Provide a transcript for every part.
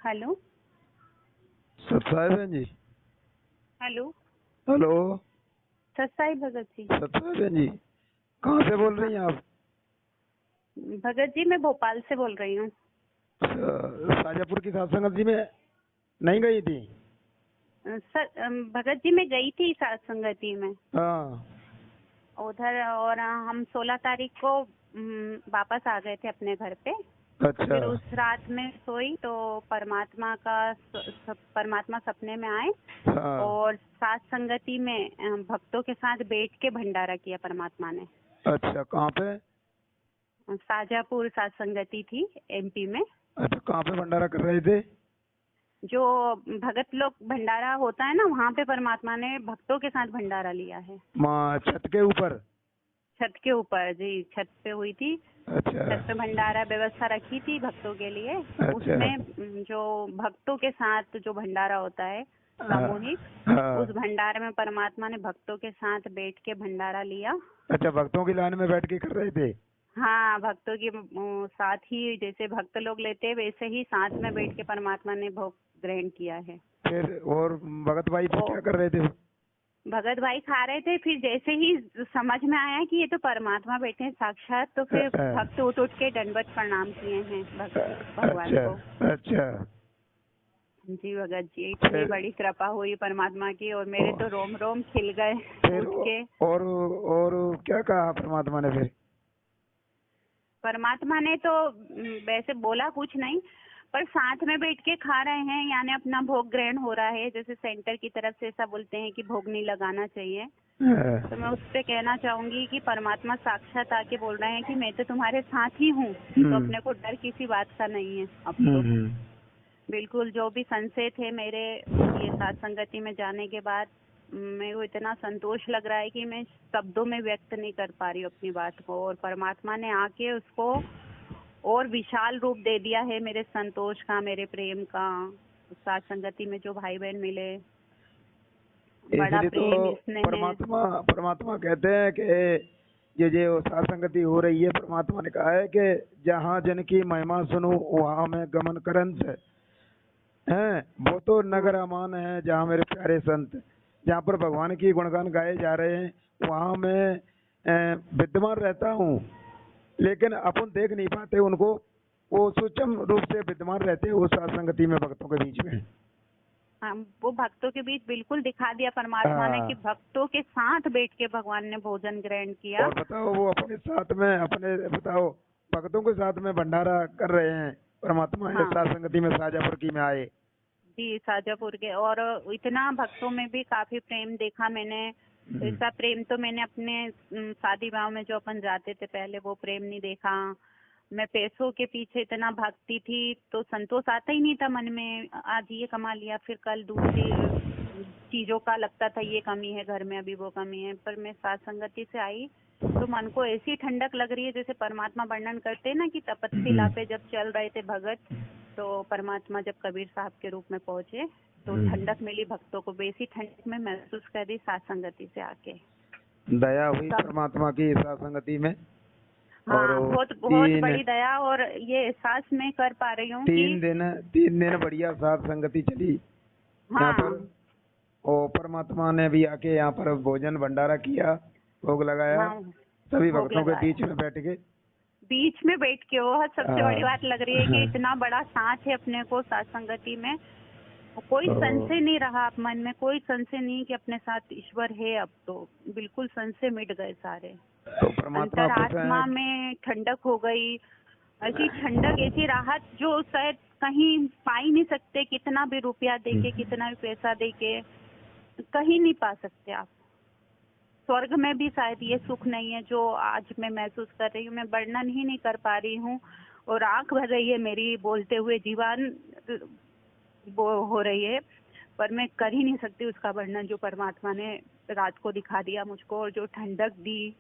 Hello. सतसाई बहन जी। Hello. Hello. सतसाई Bhagat ji. सतसाई बहन जी, कहाँ से बोल रही हाँ हैं आप? भगत जी, मैं भोपाल से बोल रही हूँ। शाजापुर की सत्संग जी में नहीं गई थी? सर भगत जी, मैं गई थी सत्संगति में हाँ। उधर, और हम 16 तारीख को वापस आ गए थे अपने घर पे। अच्छा। फिर उस रात में सोई तो परमात्मा सपने में आए हाँ। और साथ संगति में भक्तों के साथ बैठ के भंडारा किया परमात्मा ने। अच्छा, कहाँ पे? शाजापुर साथ संगति थी, एमपी में। अच्छा, कहाँ पे भंडारा कर रहे थे? जो भगत लोग भंडारा होता है ना, वहाँ पे परमात्मा ने भक्तों के साथ भंडारा लिया है। माँ छत के ऊपर? छत के ऊपर जी, छत पे हुई थी। अच्छा। छत पे भंडारा व्यवस्था रखी थी भक्तों के लिए। अच्छा। उसमें जो भक्तों के साथ जो भंडारा होता है हाँ। सामूहिक, हाँ। उस भंडारे में परमात्मा ने भक्तों के साथ बैठ के भंडारा लिया। अच्छा, भक्तों की लाइन में बैठ के कर रहे थे? हाँ, भक्तों के साथ ही, जैसे भक्त लोग लेते हैं वैसे ही साथ में बैठ के परमात्मा ने भोग ग्रहण किया है। फिर और भगत भाई फिर क्या कर रहे थे? भगत भाई खा रहे थे। फिर जैसे ही समझ में आया कि ये तो परमात्मा बैठे हैं साक्षात, तो फिर भक्त उठ उठ के दंडवत प्रणाम किए हैं भगवान अच्छा। को। अच्छा। जी भगत जी, इतनी बड़ी कृपा हुई परमात्मा की, और मेरे तो रोम रोम खिल गए फिर उठ के। और क्या कहा परमात्मा ने फिर? परमात्मा ने तो वैसे बोला कुछ नहीं, पर साथ में बैठ के खा रहे हैं, यानी अपना भोग ग्रहण हो रहा है। जैसे सेंटर की तरफ से ऐसा बोलते हैं कि भोग नहीं लगाना चाहिए, तो मैं उस पे कहना चाहूंगी कि परमात्मा साक्षात आके बोल रहे हैं कि मैं तो तुम्हारे साथ ही हूँ, तो अपने को डर किसी बात का नहीं है अब तो। बिल्कुल, जो भी संशय थे मेरे ये साथ संगति में जाने के बाद, मेरे को इतना संतोष लग रहा है कि मैं शब्दों में व्यक्त नहीं कर पा रही हूँ अपनी बात को, और परमात्मा ने आके उसको और विशाल रूप दे दिया है, मेरे संतोष का, मेरे प्रेम का। साथ संगति में जो भाई बहन मिले, बड़ा इसलिए प्रेम, तो स्नेह है। परमात्मा कहते हैं कि ये साथ संगति हो रही है, परमात्मा ने कहा है कि जहाँ जन की महिमा सुनो वहाँ मैं गमन करंत है। वो तो नगर अमान है जहाँ मेरे प्यारे संत, जहाँ पर भगवान की गुणगान गाए जा रहे हैं, वहाँ मैं विद्यमान रहता हूँ। लेकिन अपन देख नहीं पाते उनको, वो सूक्ष्म रूप से विद्यमान रहते हैं वो साथ संगति में भक्तों के बीच में। हम वो भक्तों के बीच बिल्कुल दिखा दिया परमात्मा ने कि भक्तों के साथ बैठ के भगवान ने भोजन ग्रहण किया। और बताओ, वो अपने साथ में बताओ भक्तों के साथ में भंडारा कर रहे हैं परमात्मा। हाँ साथ संगति में शाजापुर की में आए जी, शाजापुर के, और इतना भक्तों में भी काफी प्रेम देखा मैंने। ऐसा प्रेम तो मैंने अपने शादी विवाह में जो अपन जाते थे पहले, वो प्रेम नहीं देखा। मैं पैसों के पीछे इतना भागती थी तो संतोष आता ही नहीं था मन में। आज ये कमा लिया, फिर कल दूसरी चीजों का लगता था ये कमी है घर में, अभी वो कमी है। पर मैं साथ संगति से आई तो मन को ऐसी ठंडक लग रही है, जैसे परमात्मा वर्णन करते हैं ना कि तपस्या पे जब चल रहे थे भगत, तो परमात्मा जब कबीर साहब के रूप में पहुंचे तो ठंडक मिली भक्तों को। वैसी ठंडक में महसूस कर दी साथ संगति से आके। दया हुई परमात्मा की साथ संगति में। और हाँ, बहुत बहुत बड़ी दया, और ये एहसास मैं कर पा रही हूँ कि 3 दिन बढ़िया साथ संगति चली यहाँ पर। और परमात्मा ने भी आके यहाँ पर भोजन भंडारा किया, भोग लगाया। हाँ, सभी भोग भक्तों के लगाया बीच में बैठ के। बीच में बैठ के। वो सबसे बड़ी बात लग रही है कि इतना बड़ा साथ है अपने को साथ संगति में। कोई संशय नहीं रहा आप मन में, कोई संशय नहीं कि अपने साथ ईश्वर है। अब तो बिल्कुल संशय मिट गए सारे। तो परमात्मा अंतरात्मा में ठंडक हो गई, ऐसी ठंडक, ऐसी राहत जो शायद कहीं पा ही नहीं सकते। कितना भी रुपया देके, कितना भी पैसा देके कहीं नहीं पा सकते आप। स्वर्ग में भी शायद ये सुख नहीं है जो आज मैं महसूस कर रही हूँ। मैं वर्णन ही नहीं कर पा रही हूँ, और आंख भर रही है मेरी बोलते हुए, जीवन वो हो रही है, पर मैं कर ही नहीं सकती उसका वर्णन जो परमात्मा ने रात को दिखा दिया मुझको। और जो ठंडक दी,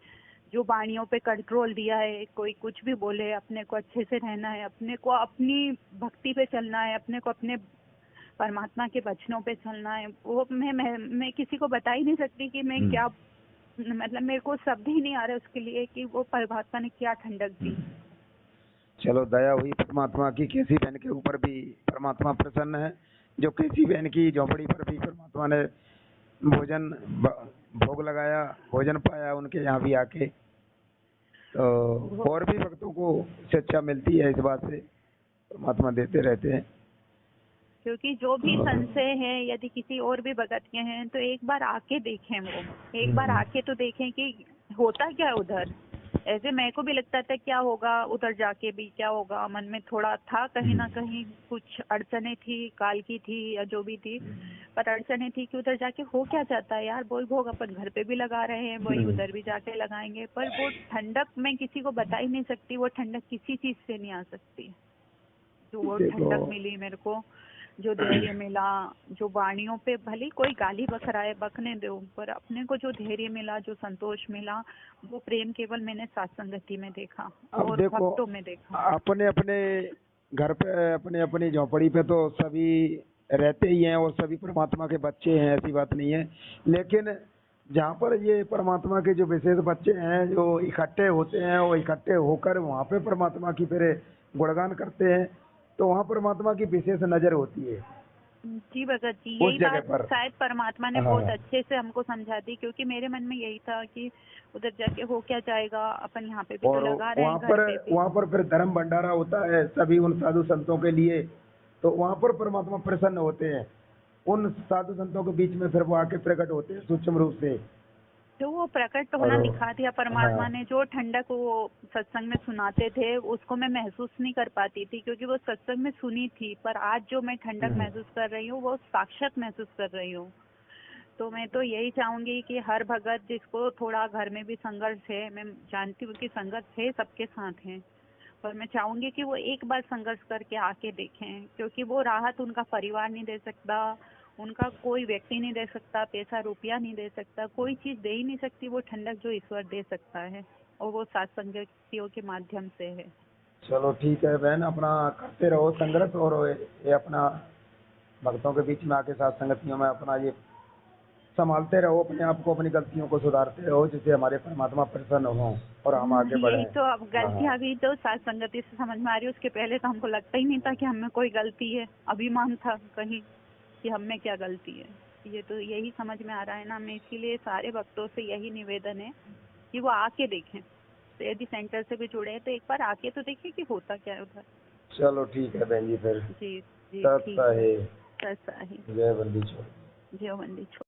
जो वाणियों पे कंट्रोल दिया है, कोई कुछ भी बोले, अपने को अच्छे से रहना है, अपने को अपनी भक्ति पे चलना है, अपने को अपने परमात्मा के वचनों पे चलना है। वो मैं किसी को बता ही नहीं सकती कि मैं क्या, मतलब मेरे को शब्द ही नहीं आ रहे उसके लिए कि वो परमात्मा ने क्या ठंडक दी। चलो दया हुई परमात्मा की, केसी बहन के ऊपर भी परमात्मा प्रसन्न है, जो केसी बहन की झोपड़ी पर भी परमात्मा ने भोजन भोग लगाया, भोजन पाया उनके यहाँ भी आके। तो और भी भक्तों को शिक्षा मिलती है इस बात से, परमात्मा देते रहते हैं। क्योंकि जो भी संशय है, यदि किसी और भी भगत के हैं तो एक बार आके देखें, वो एक बार आके तो देखें कि होता क्या है उधर। ऐसे मेरे को भी लगता था क्या होगा उधर जाके भी, क्या होगा, मन में थोड़ा था कहीं ना कहीं कुछ अड़चने थी, काल की थी या जो भी थी, पर अड़चने थी कि उधर जाके हो क्या जाता है यार, वही भोग अपन घर पे भी लगा रहे हैं, वही उधर भी जाके लगाएंगे, पर वो ठंडक मैं किसी को बता ही नहीं सकती, वो ठंडक किसी चीज से नहीं आ सकती। जो वो ठंडक मिली मेरे को, जो धैर्य मिला, जो वाणियों पे भले कोई गाली बक रहा है बकने दो, पर अपने को जो धैर्य मिला, जो संतोष मिला, वो प्रेम केवल मैंने सत्संगति में देखा अब और देखो भक्तों में देखा। अपने अपने घर पे, अपने अपनी झोपड़ी पे तो सभी रहते ही हैं और सभी परमात्मा के बच्चे हैं, ऐसी बात नहीं है। लेकिन जहाँ पर ये परमात्मा के जो विशेष बच्चे हैं जो इकट्ठे होते हैं, वो इकट्ठे होकर वहाँ पे परमात्मा की फिर गुणगान करते हैं, तो वहाँ परमात्मा की विशेष नजर होती है जी भगत जी, उस यही जगह बात पर। शायद परमात्मा ने हाँ, बहुत अच्छे से हमको समझा दी, क्योंकि मेरे मन में यही था कि उधर जाके हो क्या जाएगा, अपन यहाँ पे भी तो और लगा रहे हैं घर पे भी। वहाँ पर फिर धर्म भंडारा होता है सभी उन साधु संतों के लिए, तो वहाँ पर परमात्मा प्रसन्न होते हैं, उन साधु संतों के बीच में फिर वो आके प्रकट होते हैं सूक्ष्म रूप से। तो वो प्रकट होना और दिखा दिया परमात्मा ने। जो ठंडक वो सत्संग में सुनाते थे उसको मैं महसूस नहीं कर पाती थी, क्योंकि वो सत्संग में सुनी थी, पर आज जो मैं ठंडक महसूस कर रही हूँ वो साक्षात महसूस कर रही हूँ। तो मैं तो यही चाहूंगी कि हर भगत जिसको थोड़ा घर में भी संघर्ष है, मैं जानती हूँ कि संघर्ष है सबके साथ है, पर मैं चाहूंगी कि वो एक बार संघर्ष करके आके देखें, क्योंकि वो राहत उनका परिवार नहीं दे सकता, उनका कोई व्यक्ति नहीं दे सकता, पैसा रुपया नहीं दे सकता, कोई चीज दे ही नहीं सकती वो ठंडक जो ईश्वर दे सकता है, और वो सत्संगतियों के माध्यम से है। चलो ठीक है बहन, अपना करते रहो संघर्ष, और ये अपना भक्तों के बीच में आके साथ संगतियों में अपना ये संभालते रहो अपने आप को, अपनी गलतियों को सुधारते रहो, जिससे हमारे परमात्मा प्रसन्न हो और हम आगे बढ़े। यही तो, अब हाँ, गलतियां भी तो सत्संगति से समझ में आ रही है, उसके पहले तो हमको लगता ही नहीं था कि हमें कोई गलती है, अभिमान था कहीं कि हम में क्या गलती है। ये तो यही समझ में आ रहा है ना, मैं इसीलिए सारे भक्तों से यही निवेदन है कि वो आके देखें, तो यदि सेंटर से भी जुड़े हैं तो एक बार आके तो देखिए कि होता क्या है उधर। चलो ठीक है बहन जी, फिर जी जी ठीक है। तत्सहे कैसा है। जय बंदी छोड़। जय वंदी छोड़।